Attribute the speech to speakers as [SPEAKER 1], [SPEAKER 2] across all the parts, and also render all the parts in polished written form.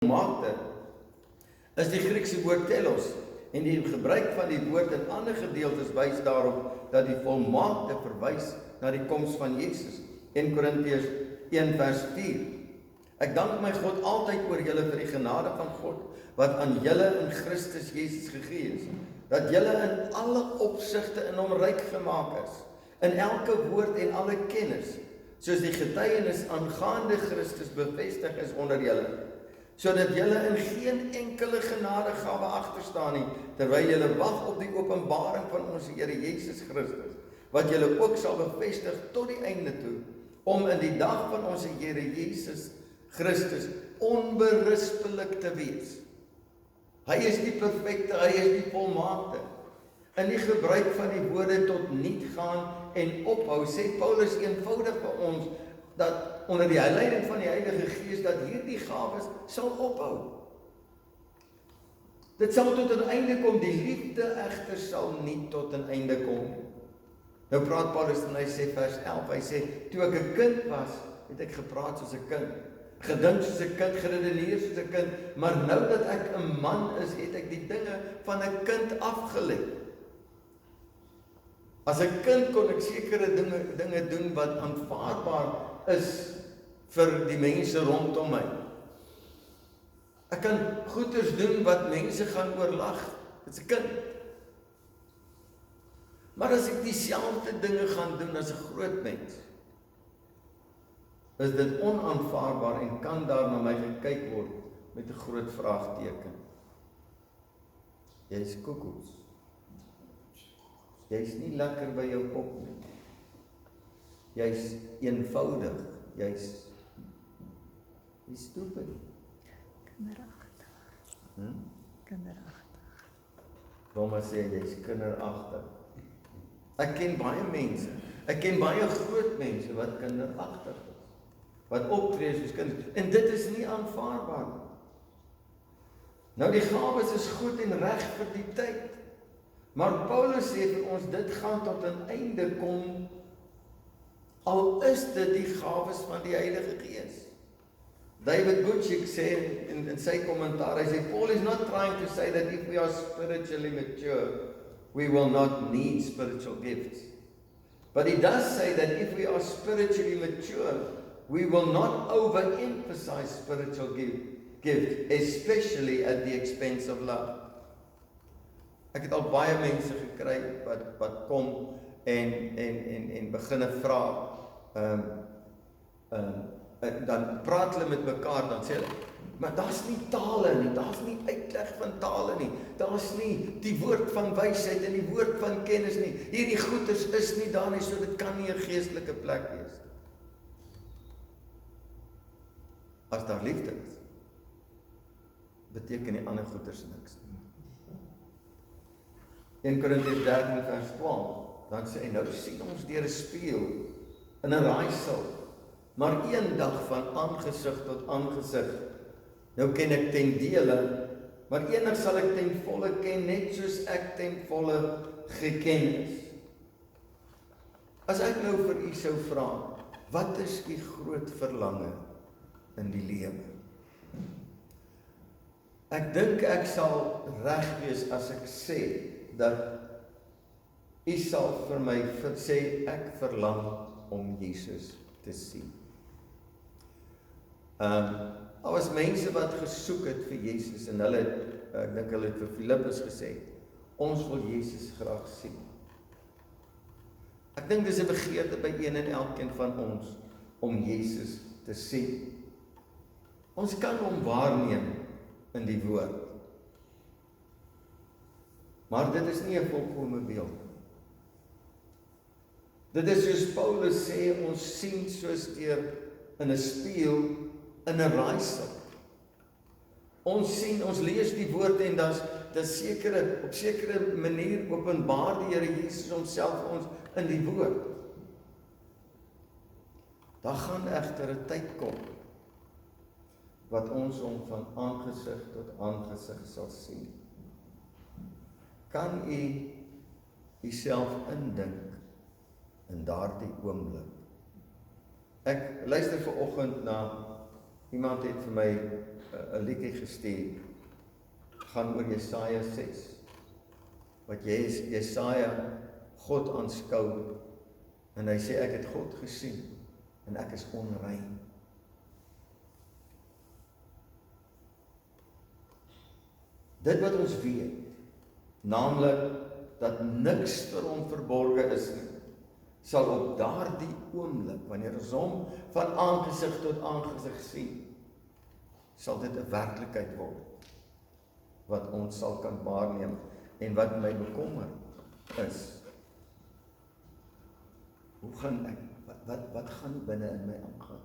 [SPEAKER 1] volmaakte is die Griekse woord telos, en die gebruik van die woord in ander gedeeltes wys daarop dat die volmaakte verwys na die koms van Jesus. 1 Korintiërs 1 vers 4. Ek dank my God altyd oor julle vir die genade van God, wat aan julle in Christus Jesus gegee is, dat julle in alle opsigte in hom ryk gemaak is, in elke woord en alle kennis, soos die getuienis aangaande Christus bevestig is onder julle, sodat julle in geen enkele genadegawe agterstaan nie, terwyl julle wag op die openbaring van ons Here Jesus Christus, wat julle ook sal bevestig tot die einde toe, om in die dag van ons Here Jesus Christus onberispelik te wees. Hy is die perfekte, hy is die volmaakte. In die gebruik van die woorde tot niet gaan en ophou, sê Paulus eenvoudig vir ons, dat onder die leiding van die Heilige Gees, dat hierdie gawes sal ophou. Dit sal tot 'n einde kom, die liefde egter sal nie tot 'n einde kom. Nou praat Paulus en hy sê vers 11, hy sê, toe ek 'n kind was, het ek gepraat soos 'n kind, gedink soos 'n kind, geredeneer soos 'n kind, maar nou dat ek 'n man is, het ek die dinge van 'n kind afgelê. As 'n kind kon ek sekere dinge doen wat aanvaarbaar is vir die mense rondom my. Ek kan goeders doen wat mense gaan oorlag. Dit's 'n kind. Maar as ek dieselfde dinge gaan doen as 'n groot mens, is dit onaanvaarbaar en kan daar na my gekyk word met 'n groot vraagteken. Jy's koekoes. Jy's nie lekker by jou kop nie. Jy's eenvoudig. Jy's stupid.
[SPEAKER 2] Kinderagtig. Kinderagtig.
[SPEAKER 1] Roma sê jy's kinderagtig. Ek ken baie mense. Ek ken baie groot mense wat kinderagtig is. Wat optree soos kinders. En dit is nie aanvaarbaar nie. Nou die gawes is goed en reg vir die tyd. Maar Paulus sê vir ons, dit gaan tot 'n einde kom, al is dit die gawes van die Heilige Gees. David Gutschick sê in sy kommentaar, hy sê, Paul is not trying to say that if we are spiritually mature, we will not need spiritual gifts. But he does say that if we are spiritually mature, we will not overemphasize spiritual gift, especially at the expense of love. Ek het al baie mense gekry wat kom en beginne vra, dan praat hulle met mekaar, dan sê hulle, maar daar's nie tale nie, daar's nie uitleg van tale nie, daar's nie die woord van wysheid en die woord van kennis nie, hierdie goeders is nie daar nie, so dit kan nie 'n geestelike plek wees. As daar liefde is, beteken die ander goeders niks nie. 1 Korintiërs 13 vers 12, dan sê hy, nou sien ons deur 'n spieël in 'n raaisel, maar eendag van aangesig tot aangesig. Nou ken ek ten dele, maar eendag sal ek ten volle ken, net soos ek ten volle geken is. As ek nou vir u sou vra, wat is u groot verlange in die lewe? Ek dink ek sal reg wees as ek sê, dat u sal vir my sê, ek verlang om Jesus te sien. Daar was mense wat gesoek het vir Jesus en hulle, ek dink hulle het vir Filippus gesê, ons wil Jesus graag sien. Ek dink dis 'n begeerte by een en elkeen van ons om Jesus te sien. Ons kan hom waarneem in die woord. Maar dit is nie 'n volkome beeld. Dit is soos Paulus sê, ons sien soos deur in 'n spieël in 'n raaisel. Ons sien, ons lees die woord en dan op sekere manier openbaar die Here Jesus homself ons in die woord. Daar gaan egter 'n tyd kom wat ons hom van aangesig tot aangesig sal sien. Kan u uself indink in daardie oomblik? Ek luister vanoggend na Iemand het vir my 'n liedjie gestuur, gaan oor Jesaja 6, wat Jesaja God aanskou, en hy sê, ek het God gesien, en ek is onrein. Dit wat ons weet, naamlik, dat niks vir hom verborge is nie, sal op daardie oomblik, wanneer ons hom van aangesig tot aangesig sien, sal dit 'n werklikheid word, wat ons sal kan waarneem, en wat my bekommer is, hoe gaan ek, wat gaan binne in my aangaan?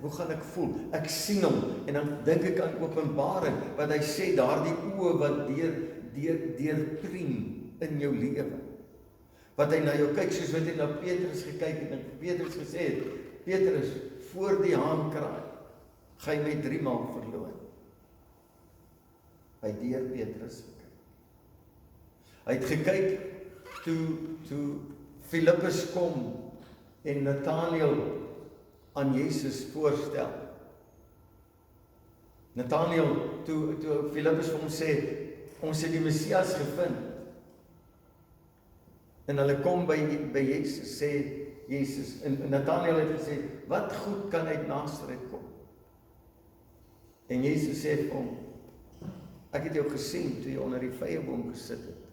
[SPEAKER 1] Hoe gaan ek voel? Ek sien hom, en dan dink ek aan Openbaring, wat hy sê, daardie oë wat deurpriem in jou lewe, wat hy na jou kyk, soos wat hy na Petrus gekyk het, en Petrus gesê het, Petrus, voor die haan kraai, ga jy my 3 maal verloon. Hy het deur Petrus gekyk. Hy het gekyk, toe Filippus kom, en Nathanael aan Jesus voorstel. Nathanael, toe Filippus vir hom sê, ons het die Messias gevind. En hulle kom by Jesus, sê Jesus, en Nathanael het gesê, wat goed kan uit Nasaret kom? En Jesus sê vir hom, ek het jou gesien, toe jy onder die vyeboom gesit het,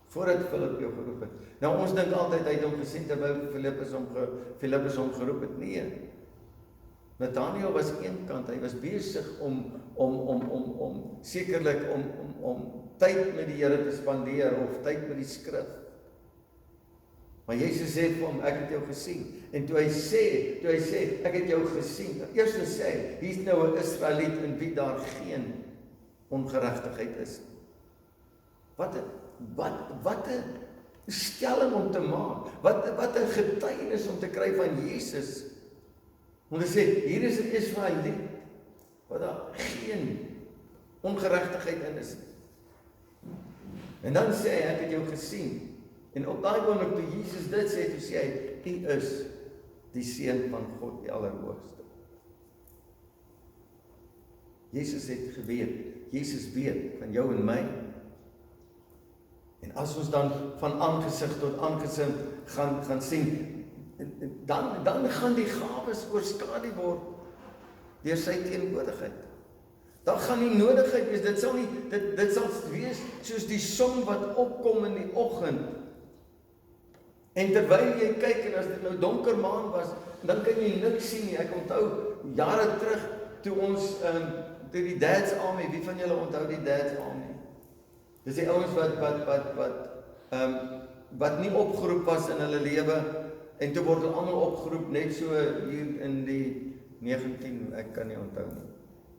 [SPEAKER 1] voordat Filip jou geroep het. Nou ons dink altyd, hy het hom gesien, terwyl Filippus hom geroep het, nee. Nathanael was eenkant, hy was besig sekerlik om tyd met die Here te spandeer, of tyd met die skrif. Maar Jesus sê vir hom, ek het jou gesien. En toe hy sê, ek het jou gesien, eers sê hy, hier's nou 'n Israeliet in wie daar geen ongeregtigheid is. Wat 'n stelling om te maak, wat 'n getuienis om te kry van Jesus, om te sê, hier is 'n Israeliet, wat daar geen ongeregtigheid in is. En dan sê hy, ek het jou gesien, en op daai oomblik toe Jesus dit sê, toe sê hy, U is die Seun van God, die Allerhoogste. Jesus het geweet, Jesus weet van jou en my. En as ons dan van aangesig tot aangesig gaan sien, dan gaan die gawes oorskadu word deur sy teenwoordigheid. Dan gaan nie nodigheid wees, dit sal wees soos die son wat opkom in die oggend. En terwyl jy kyk, en as dit nou donker maan was, dan kan jy niks sien nie. Ek onthou, jare terug, toe ons, toe die Dad's Army, wie van julle onthou die Dad's Army? Dis die ouens wat nie opgeroep was in hulle lewe, en toe word hulle almal opgeroep, net so hier in die 19, ek kan nie onthou nie.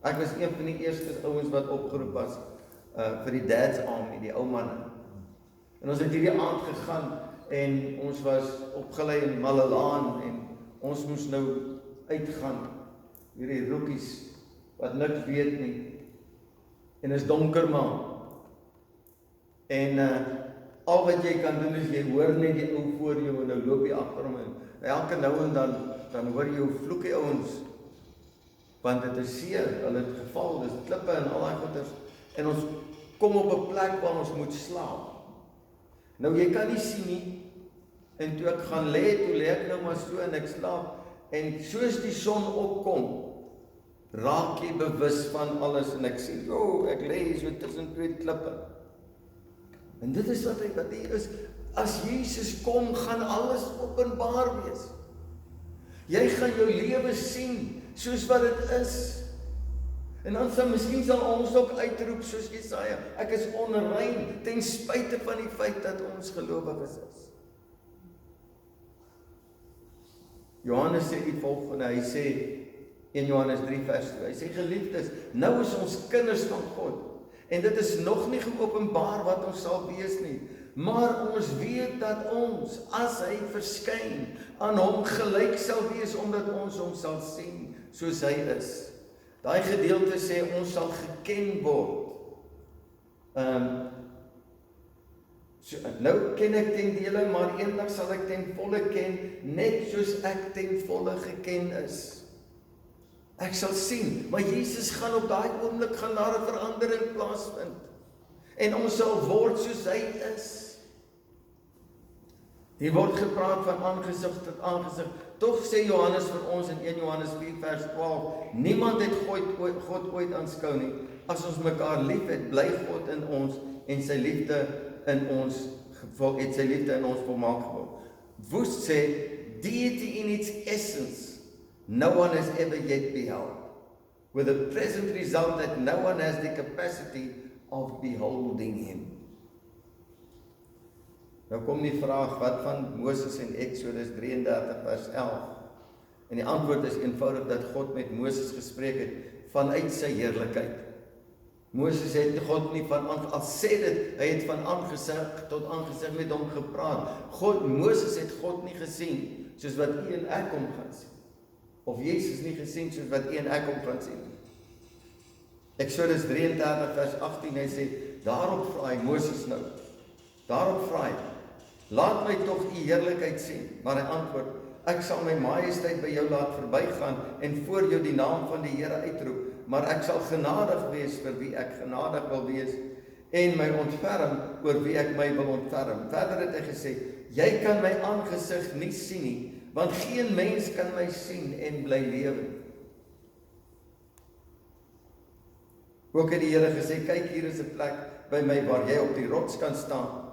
[SPEAKER 1] Ek was een van die eerste ouens wat opgeroep was, vir die Dad's Army, die ou manne. En ons het hierdie aand gegaan, en ons was opgelei in Malelaan, en ons moes nou uitgaan, hierdie rookies, wat niks weet nie, en is donker maar, en al wat jy kan doen is, jy hoor net die ou voor jou, en nou loop jy agter hom, en elke nou en dan hoor jy jou vloek die ouens, want dit is seer, hulle het geval, dis klippe en al die goeders, en ons kom op 'n plek waar ons moet slaap. Nou jy kan nie sien nie, en toe ek gaan lê, toe lê ek nou maar so, en ek slaap, en soos die son opkom, raak jy bewus van alles, en ek sê, ek lê so tussen 2 klippe. En dit is wat hy is, as Jesus kom, gaan alles openbaar wees. Jy gaan jou lewe sien, soos wat dit is. En dan miskien sal ons ook uitroep, soos Jesaja, ek is onrein, ten spyte van die feit dat ons gelowiges is. Johannes sê die volgende, hy sê, 1 Johannes 3 vers 2, hy sê, geliefdes, nou is ons kinders van God, en dit is nog nie geopenbaar wat ons sal wees nie, maar ons weet dat ons, as hy verskyn, aan hom gelyk sal wees, omdat ons hom sal sien, soos hy is. Daai gedeelte sê, ons sal geken word. Nou ken ek ten dele, maar eendag sal ek ten volle ken, net soos ek ten volle geken is. Ek sal sien, maar Jesus gaan op daai oomblik gaan daar 'n verandering plaasvind. En ons sal word soos hy is. Hier word gepraat van aangesig tot aangesig. Tog sê Johannes vir ons in 1 Johannes 4 vers 12, niemand het God ooit aanskou nie. As ons mekaar lief het, bly God in ons en sy liefde in ons volmaak geword. Woest sê, deity in its essence, no one has ever yet beheld, with the present result that no one has the capacity of beholding him. Nou kom die vraag, wat van Moses in Exodus 33 vers 11? En die antwoord is eenvoudig dat God met Moses gespreek het vanuit sy heerlikheid. Moses het God nie al sê dit, hy het van aangesig tot aangesig met hom gepraat. Moses het God nie gesien, soos wat u en ek hom gaan sien. Of Jesus nie gesien, soos wat u en ek hom gaan sien. Exodus 33 vers 18, hy sê, daarop vra hy Moses nou, daarop vra hy, laat my tog u heerlikheid sien. Maar hy antwoord, ek sal my majesteit by jou laat verbygaan en voor jou die naam van die Here uitroep, maar ek sal genadig wees vir wie ek genadig wil wees en my ontferm oor wie ek my wil ontferm. Verder het hy gesê, jy kan my aangesig nie sien nie, want geen mens kan my sien en bly lewe. Ook het die Here gesê, kyk, hier is 'n plek by my waar jy op die rots kan staan.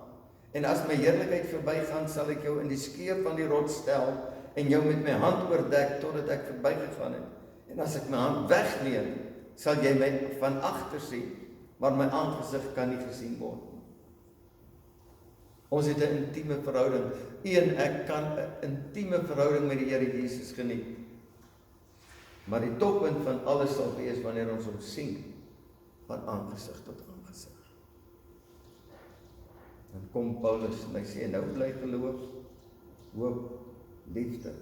[SPEAKER 1] En as my heerlikheid verbygaan, sal ek jou in die skeur van die rots stel en jou met my hand oordek totdat ek verbygegaan het. En as ek my hand wegneem, sal jy my van agter sien, maar my aangesig kan nie gesien word. Ons het 'n intieme verhouding. U en ek kan 'n intieme verhouding met die Here Jesus geniet. Maar die toppunt van alles sal wees wanneer ons hom sien, van aangesig tot aangesig. Dan kom Paulus en hy sê, nou bly geloof, hoop, liefde.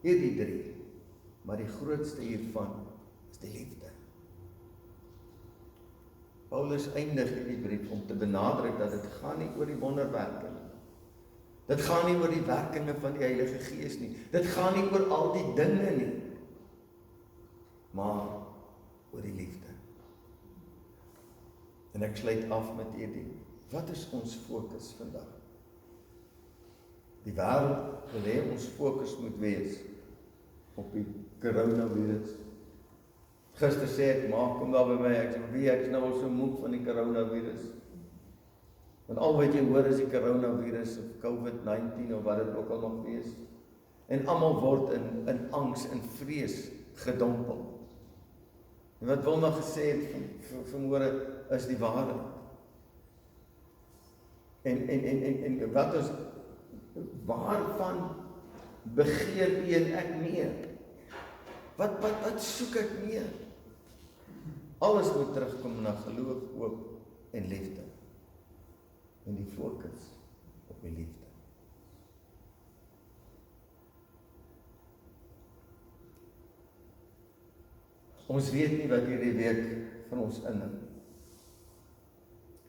[SPEAKER 1] Hierdie 3, maar die grootste hiervan is die liefde. Paulus eindig hierdie brief om te benadruk dat dit gaan nie oor die wonderwerke nie. Dit gaan nie oor die werkinge van die Heilige Gees nie. Dit gaan nie oor al die dinge nie. Maar oor die liefde. En ek sluit af met hierdie. Wat is ons fokus vandag? Die wêreld wil hê ons fokus moet wees op die coronavirus. Gister sê ek, maar kom daar by my, ek is nou al so moeg van die coronavirus. Want al wat jy hoor is die coronavirus of COVID-19 of wat dit ook al mag wees. En almal word in angs en vrees gedompel. En wat Wilma gesê het vanmôre is die waarheid. En wat is, waarvan begeer u en ek meer? Wat soek ek meer? Alles moet terugkom na geloof, hoop en liefde. En die fokus op die liefde. Ons weet nie wat hierdie week van ons inhou.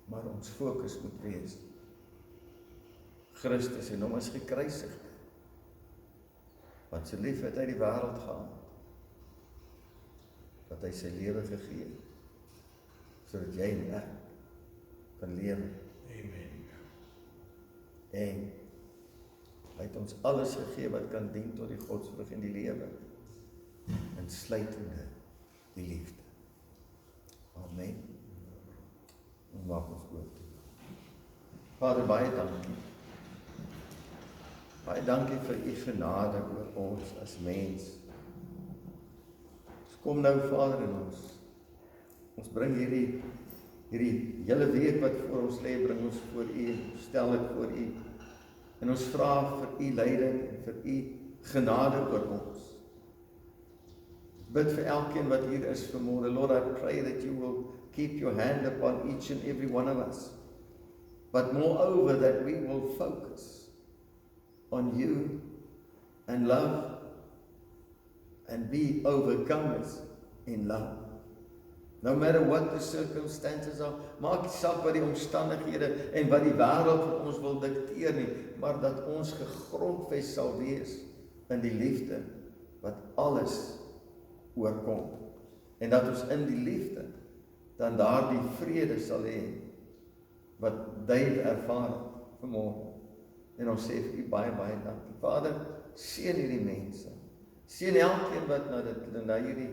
[SPEAKER 1] Maar ons fokus moet wees Christus en hom as gekruisigde. Want so lief het hy die wêreld gehad, dat hy sy lewe gegee het, sodat jy en ek kan lewe. Amen. En hy het ons alles gegee wat kan dien tot die godsvrug en die lewe, insluitende die liefde. Amen. En maak ons oop toe. Vader, baie dankie. Baie dankie vir u genade oor ons as mens. Kom nou, Vader, in ons bring hierdie hele week wat voor ons lê, bring ons voor u, stel dit voor u. En ons vra vir u leiding en vir u genade oor ons. Bid vir elkeen wat hier is vanmôre. Lord, I pray that you will keep your hand upon each and every one of us. But moreover, that we will focus on you and love and be overcomers in love. No matter what the circumstances are, maak nie saak wat die omstandighede en wat die wêreld vir ons wil dikteer nie, maar dat ons gegrondves sal wees in die liefde wat alles oorkom. En dat ons in die liefde dan daardie vrede sal hê wat Dave ervaar vanmôre. En ons sê vir U baie, baie dankie. Vader, seën hierdie mense. Seën elkeen wat na hierdie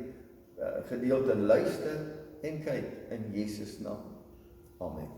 [SPEAKER 1] gedeelte luister en kyk in Jesus naam. Amen.